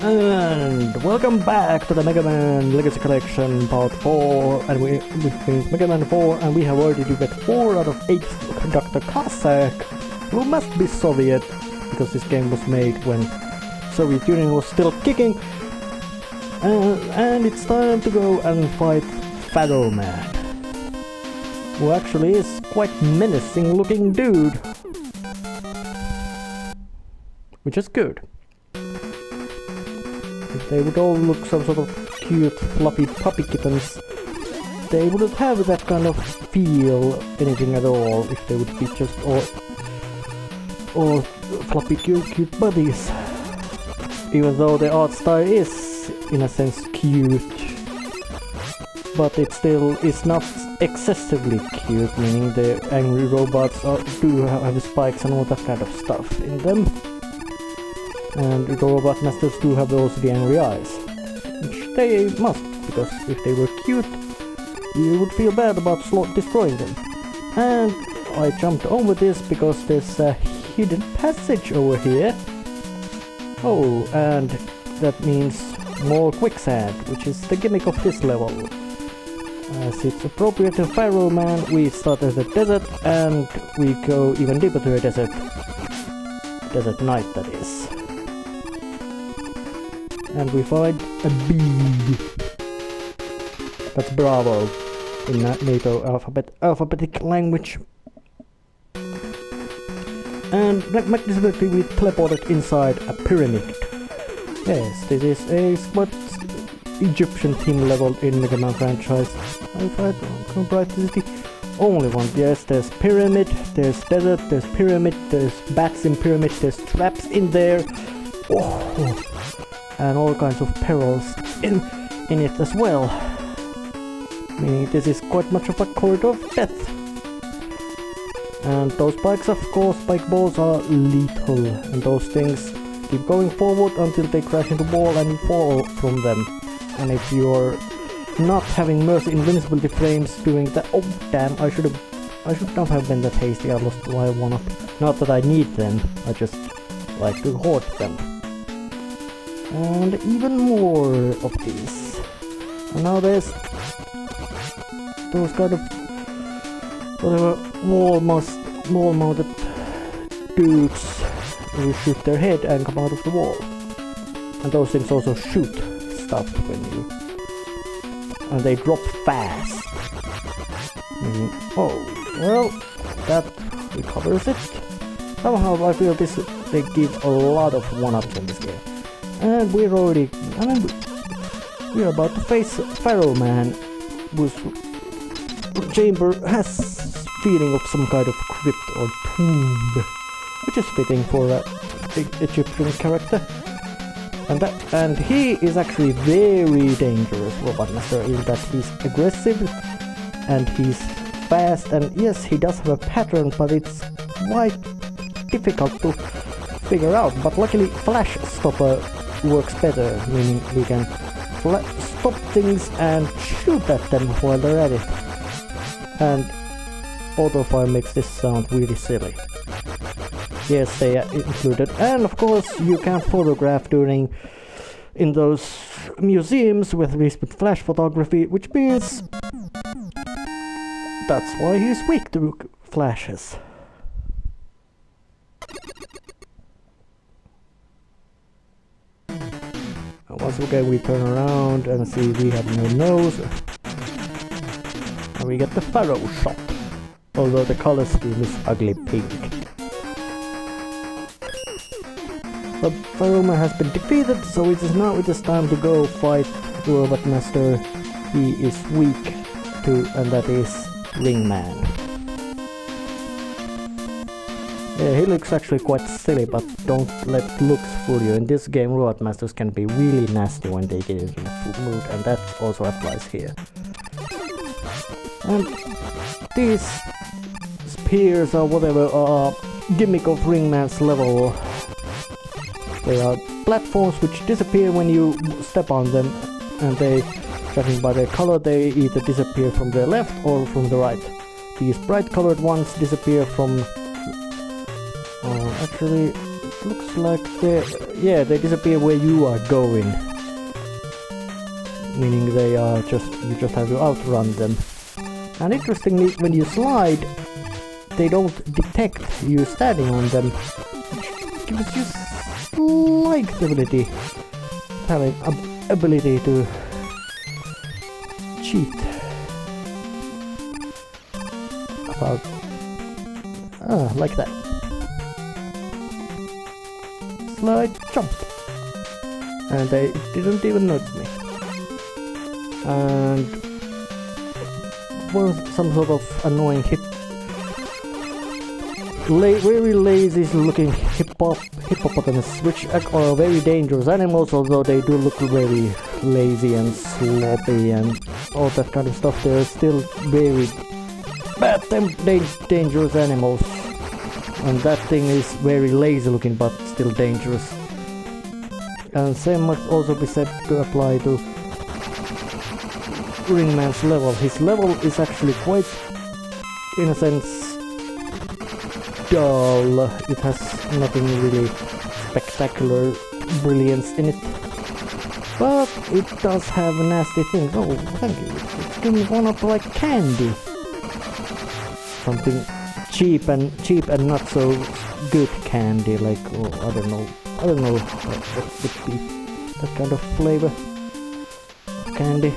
And welcome back to the Megaman Legacy Collection Part 4, and we finished Megaman 4, and we have already got 4 out of 8 Dr. Cossack, who must be Soviet, because this game was made when Soviet Union was still kicking. And it's time to go and fight Pharaoh Man, who actually is quite menacing looking dude, which is good. If they would all look some sort of cute fluffy puppy kittens, they wouldn't have that kind of feel anything at all if they would be just all fluffy cute buddies. Even though the art style is in a sense cute, but it still is not excessively cute, meaning the angry robots do have spikes and all that kind of stuff in them. And the robot masters do have also the angry eyes, which they must, because if they were cute, you would feel bad about destroying them. And I jumped over this because there's a hidden passage over here. Oh, and that means more quicksand, which is the gimmick of this level. As it's appropriate to Pharaoh Man, we start at the desert and we go even deeper to the desert. Desert night, that is. And we find a bee. That's Bravo in NATO alphabetic language. And magnificently we teleported inside a pyramid. Yes, this is a smart Egyptian theme level in Megaman franchise. If I don't write this is the only one. Yes, there's pyramid, there's desert, there's pyramid, there's bats in pyramid, there's traps in there. Oh. And all kinds of perils in it as well. Meaning this is quite much of a corridor of death. And those spikes, of course, spike balls are lethal. And those things keep going forward until they crash into the wall and you fall from them. And if you're not having mercy invincibility frames doing that... Oh damn, I should not have been that hasty. I lost my one-up. Not that I need them, I just like to hoard them. And even more of these. And now there's those kind of whatever wall-mounted dudes who shoot their head and come out of the wall. And those things also shoot stuff when you... and they drop fast. Oh, well, that recovers it. Somehow I feel they give a lot of one-ups in this game. And we're already... we're about to face Pharaoh Man, whose chamber has feeling of some kind of crypt or tomb, which is fitting for a big Egyptian character. And he is actually very dangerous, Robot Master, in that he's aggressive and he's fast, and yes, he does have a pattern, but it's quite difficult to figure out. But luckily, Flash Stopper works better, meaning we can stop things and shoot at them while they're at it. And autofire makes this sound really silly. Yes, they are included. And of course, you can photograph in those museums with flash photography, which means that's why he's weak to flashes. Once again we turn around and see we have no nose. And we get the Pharaoh shot. Although the color scheme is ugly pink. But Pharaoh Man has been defeated, so it is time to go fight the Robot Master he is weak to, and that is Ringman. Yeah, he looks actually quite silly, but don't let looks fool you. In this game, Robot Masters can be really nasty when they get into the mood, and that also applies here. And these spears or whatever are gimmick of Ringman's level. They are platforms which disappear when you step on them, and they, judging by their color, they either disappear from the left or from the right. These bright colored ones disappear from... actually, looks like they disappear where you are going. Meaning they are you just have to outrun them. And interestingly, when you slide, they don't detect you standing on them, which gives you slight ability to cheat. Like that. Slide, jump. And they didn't even notice me. And was some sort of annoying very lazy looking hippopotamus, which are very dangerous animals, although they do look very lazy and sloppy and all that kind of stuff. They're still very bad dangerous animals. And that thing is very lazy looking but still dangerous. And same must also be said to apply to Ringman's level. His level is actually quite, in a sense, dull. It has nothing really spectacular brilliance in it. But it does have nasty things. Oh, thank you. It's giving one up like candy. Something cheap and not so good candy, like, oh, I don't know what would be that kind of flavor of candy.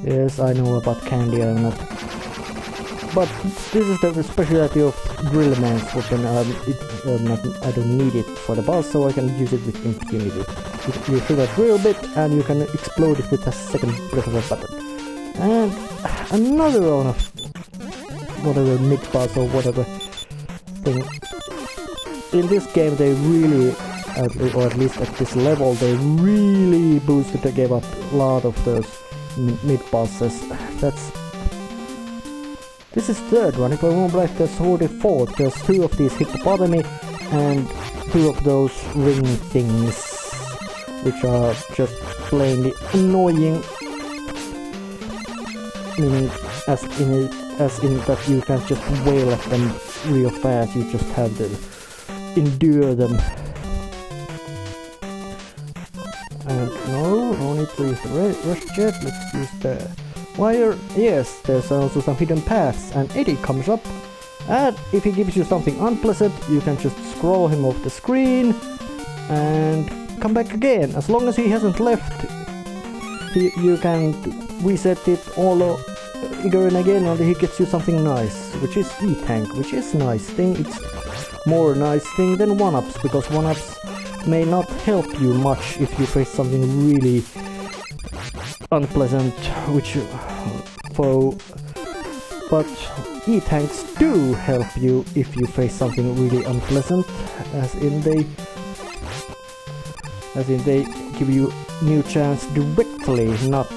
Yes, I know about candy, I'm not. But this is the specialty of Grillman's weapon. I don't need it for the boss, so I can use it with impunity. You shoot a drill bit and you can explode it with a second press of a button. And another one of whatever mid-boss or whatever thing. In this game they really, or at least at this level, they really boosted the game up a lot of those mid-bosses. This is third one. If I remember right, there's already fourth. There's 2 of these hippopotami and 2 of those ring things, which are just plainly annoying. Meaning, as in that you can't just wail at them real fast, you just have to endure them. And no need to use the rush jet, let's use the wire. Yes, there's also some hidden paths, and Eddie comes up, and if he gives you something unpleasant, you can just scroll him off the screen and come back again. As long as he hasn't left, you can reset it all again and again until he gets you something nice, which is E-Tank, which is nice thing. It's more nice thing than 1-ups, because 1-ups may not help you much if you face something really unpleasant, but E-Tanks do help you if you face something really unpleasant, as in they give you new chance directly, not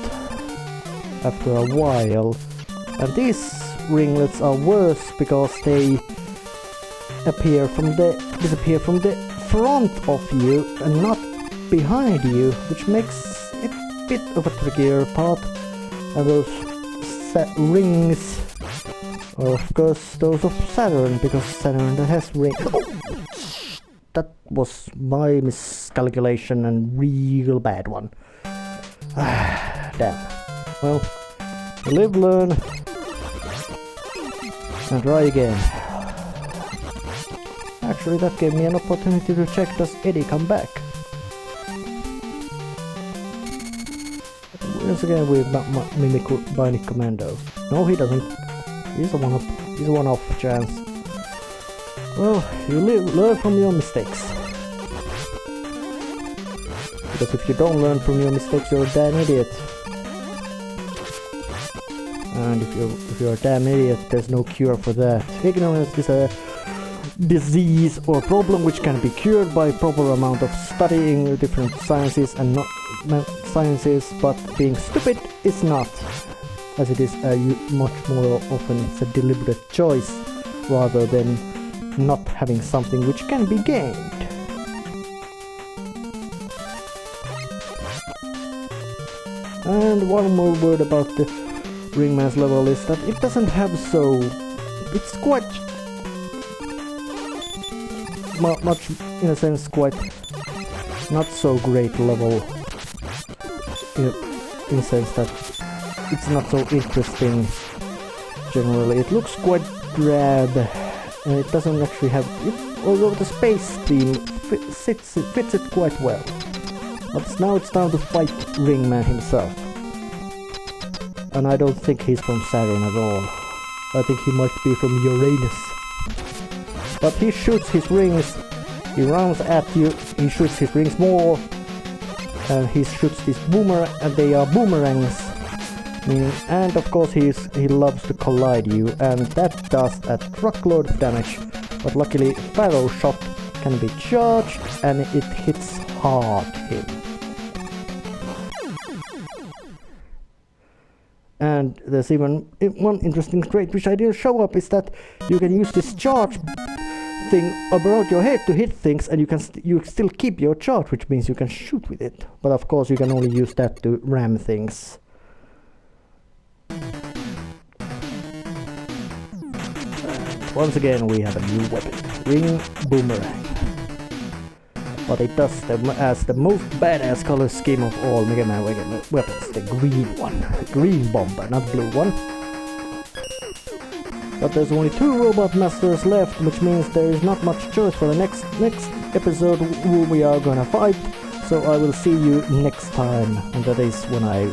after a while. And these ringlets are worse because they disappear from the front of you and not behind you, which makes it a bit of a trickier part. And those rings are of course those of Saturn, because Saturn has rings. Oh, that was my miscalculation and real bad one. Damn. Well, live, learn, and try again. Actually, that gave me an opportunity to check, does Eddie come back? Once again we mimic Bionic Commando. No, he doesn't. He's a one-off chance. Well, you learn from your mistakes. Because if you don't learn from your mistakes, you're a damn idiot. And if you're a damn idiot, there's no cure for that. Ignorance is a disease or problem which can be cured by proper amount of studying different sciences and not sciences, but being stupid is not, as it is much more often it's a deliberate choice rather than not having something which can be gained. And one more word about the Ringman's level is that it doesn't have it's quite much, in a sense, quite not so great level. In a sense that it's not so interesting. Generally, it looks quite drab, and it doesn't actually have. Although the space theme fits it quite well. But now it's time to fight Ringman himself. And I don't think he's from Saturn at all. I think he might be from Uranus. But he shoots his rings, he runs at you, he shoots his rings more, and he shoots this boomerang, and they are boomerangs. And of course he loves to collide you, and that does a truckload of damage. But luckily Pharaoh shot can be charged, and it hits hard him. And there's even one interesting trait which I didn't show up, is that you can use this charge thing around your head to hit things, and you still keep your charge, which means you can shoot with it. But of course you can only use that to ram things. Once again we have a new weapon, Ring Boomerang. But it does as the most badass color scheme of all Mega Man weapons, the green one. Green bomber, not blue one. But there's only 2 Robot Masters left, which means there is not much choice for the next episode who we are gonna fight. So I will see you next time, and that is when I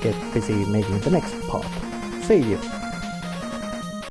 get busy making the next part. See you!